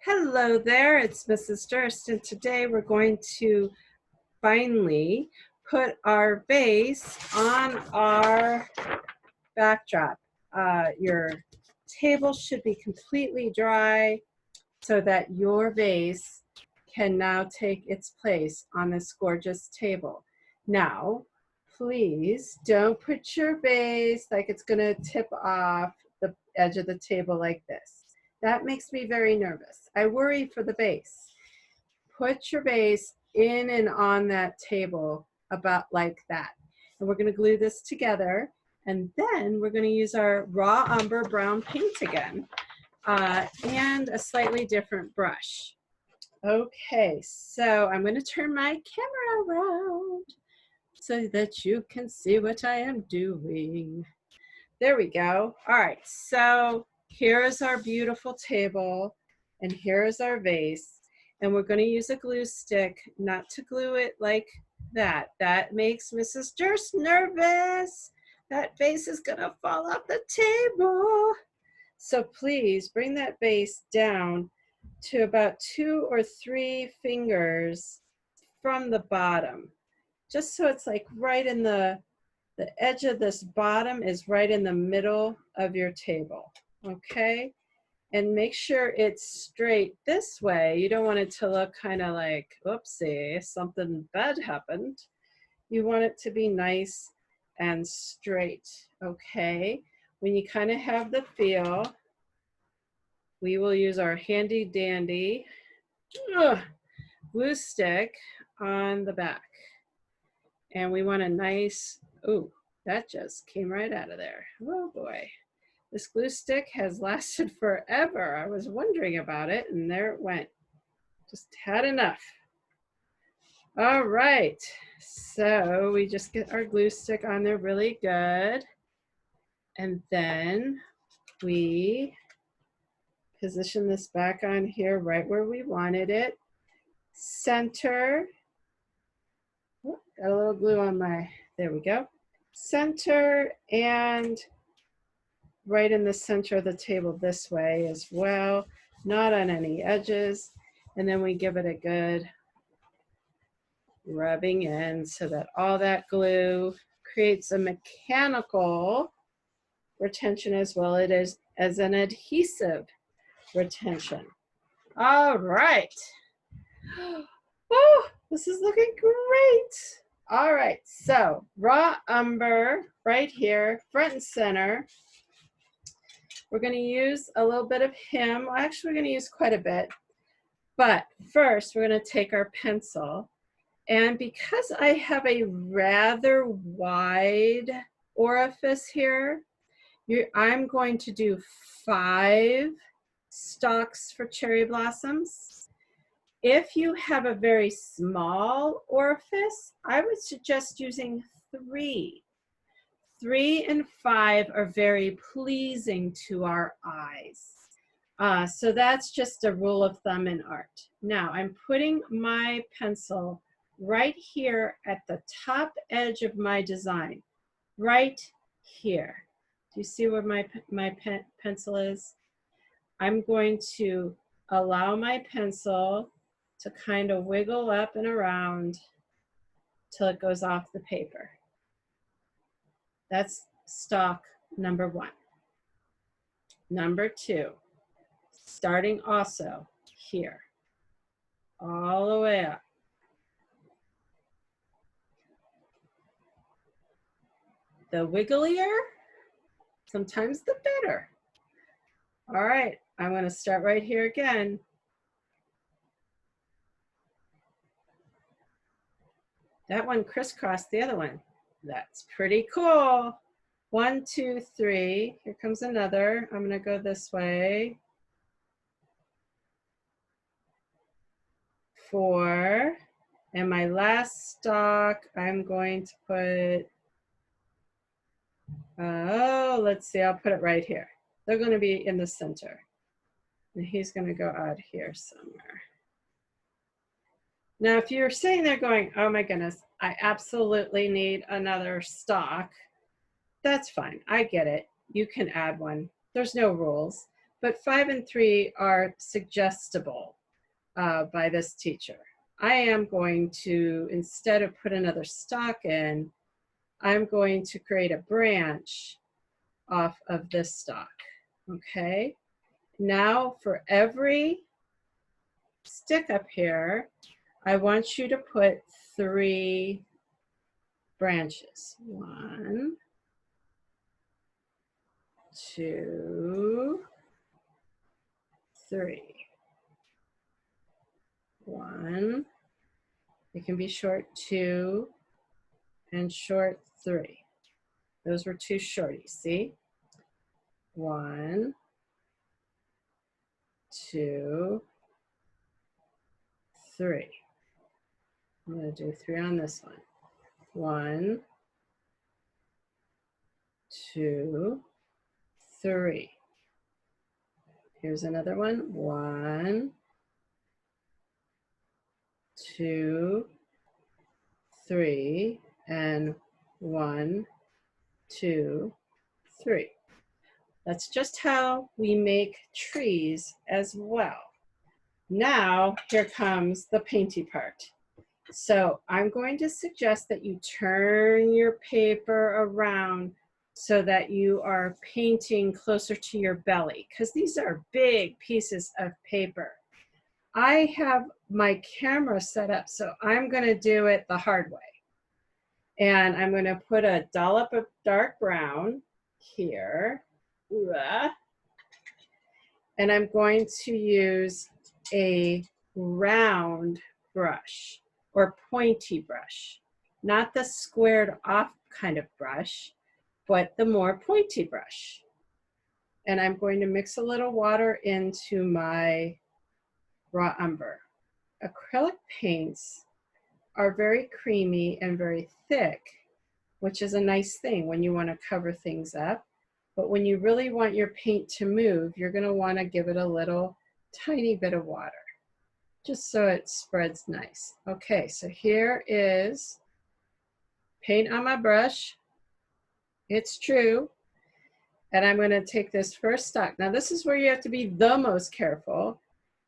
Hello there, it's Mrs. Durst, and today we're going to finally put our vase on our backdrop. Your table should be completely dry so that your vase can now take its place on this gorgeous table. Now, please don't put your vase like it's going to tip off the edge of the table like this. That makes me very nervous. I worry for the vase. Put your vase in and on that table about like that. And we're going to glue this together. And then we're going to use our raw umber brown paint again and a slightly different brush. Okay, so I'm going to turn my camera around so that you can see what I am doing. There we go. All right, so here's our beautiful table, and here's our vase. And we're going to use a glue stick, not to glue it like that. That makes Mrs. Durst nervous. That vase is going to fall off the table. So please bring that vase down to about 2 or 3 fingers from the bottom, just so it's like right in the edge of this bottom is right in the middle of your table, okay? And make sure it's straight this way. You don't want it to look kind of like, oopsie, something bad happened. You want it to be nice and straight, okay? When you kind of have the feel, we will use our handy dandy glue stick on the back. And we want a nice, ooh, that just came right out of there. Oh boy. This glue stick has lasted forever. I was wondering about it, and there it went. Just had enough. All right, so we just get our glue stick on there really good. And then we position this back on here right where we wanted it. Center. Oh, got a little glue on my, there we go. Center and right in the center of the table this way as well, not on any edges. And then we give it a good rubbing in so that all that glue creates a mechanical retention as well as an adhesive retention. All right. Oh, this is looking great. All right, so raw umber right here, front and center. We're going to use a little bit of him. Well, actually, we're going to use quite a bit. But first, we're going to take our pencil. And because I have a rather wide orifice here, I'm going to do 5 stalks for cherry blossoms. If you have a very small orifice, I would suggest using 3. 3 and 5 are very pleasing to our eyes. So that's just a rule of thumb in art. Now I'm putting my pencil right here at the top edge of my design, right here. Do you see where my pencil is? I'm going to allow my pencil to kind of wiggle up and around till it goes off the paper. That's stalk number 1. Number 2, starting also here, all the way up. The wigglier, sometimes the better. All right, I'm going to start right here again. That one crisscrossed the other one. That's pretty cool. 1, 2, 3. Here comes another. I'm going to go this way. 4. And my last stalk, I'm going to put, let's see, I'll put it right here. They're going to be in the center. And he's going to go out here somewhere. Now, if you're sitting there going, oh my goodness, I absolutely need another stalk, that's fine. I get it. You can add one. There's no rules. but 5 and 3 are suggestible by this teacher. I am going to, instead of put another stalk in, I'm going to create a branch off of this stalk, okay? Now for every stick up here, I want you to put 3 branches. 1, 2, 3. 1, it can be short 2, and short 3. Those were 2 shorties, see? 1, 2, 3. I'm going to do 3 on this one. 1, 2, 3. Here's another one. 1, 2, 3, and 1, 2, 3. That's just how we make trees as well. Now, here comes the painty part. So I'm going to suggest that you turn your paper around so that you are painting closer to your belly, because these are big pieces of paper. I have my camera set up, so I'm going to do it the hard way. And I'm going to put a dollop of dark brown here. And I'm going to use a round brush or pointy brush, not the squared off kind of brush, but the more pointy brush. And I'm going to mix a little water into my raw umber. Acrylic paints are very creamy and very thick, which is a nice thing when you want to cover things up. But when you really want your paint to move, you're going to want to give it a little tiny bit of water, just so it spreads nice. Okay, so here is paint on my brush. It's true. And I'm going to take this first stalk. Now this is where you have to be the most careful,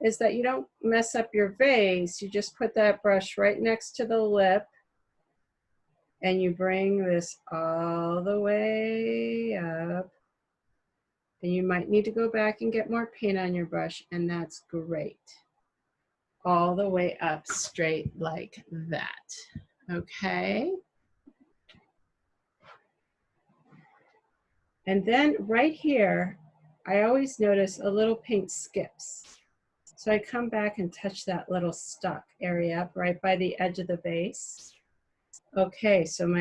is that you don't mess up your vase. You just put that brush right next to the lip and you bring this all the way up. And you might need to go back and get more paint on your brush, and that's great. All the way up straight like that, okay? And then right here, I always notice a little paint skips. So I come back and touch that little stalk area right by the edge of the vase. Okay, so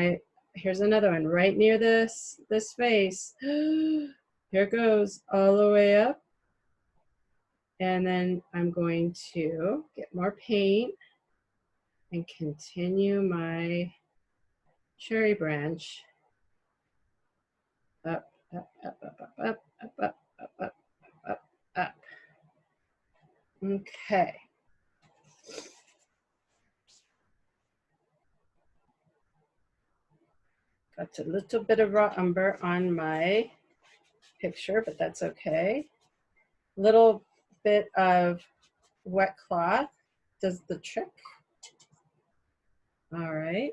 here's another one right near this vase. Here goes all the way up. And then I'm going to get more paint and continue my cherry branch up, up, up, up, up, up, up, up, up, up, up, up. Okay. Got a little bit of raw umber on my picture, but that's okay. Little bit of wet cloth does the trick. All right.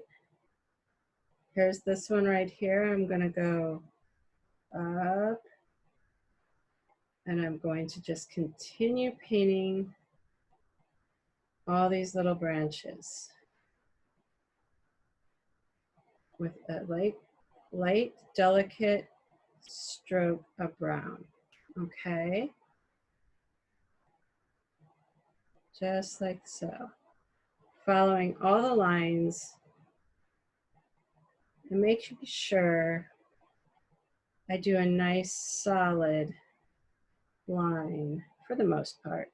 Here's this one right here. I'm going to go up, and I'm going to just continue painting all these little branches with a light, delicate stroke of brown, okay? Just like so. Following all the lines and making sure I do a nice solid line for the most part.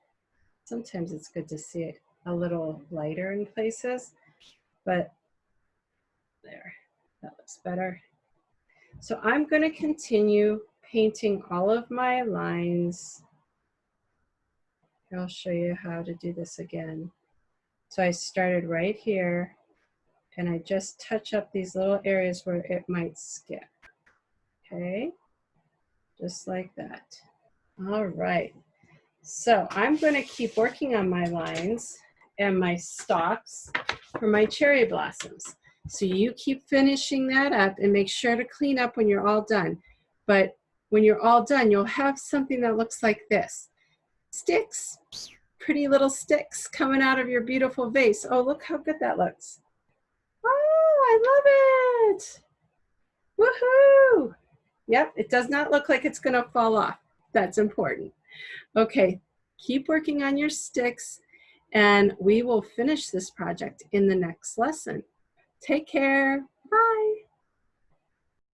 Sometimes it's good to see it a little lighter in places, but there, that looks better. So I'm going to continue painting all of my lines. I'll show you how to do this again. So I started right here, and I just touch up these little areas where it might skip. Okay, just like that. All right. So I'm going to keep working on my lines and my stalks for my cherry blossoms. So you keep finishing that up and make sure to clean up when you're all done. But when you're all done, you'll have something that looks like this. Sticks, pretty little sticks coming out of your beautiful vase. Oh, look how good that looks. Oh, I love it. Woohoo! Yep, it does not look like it's going to fall off. That's important. Okay, keep working on your sticks, and we will finish this project in the next lesson. Take care. Bye.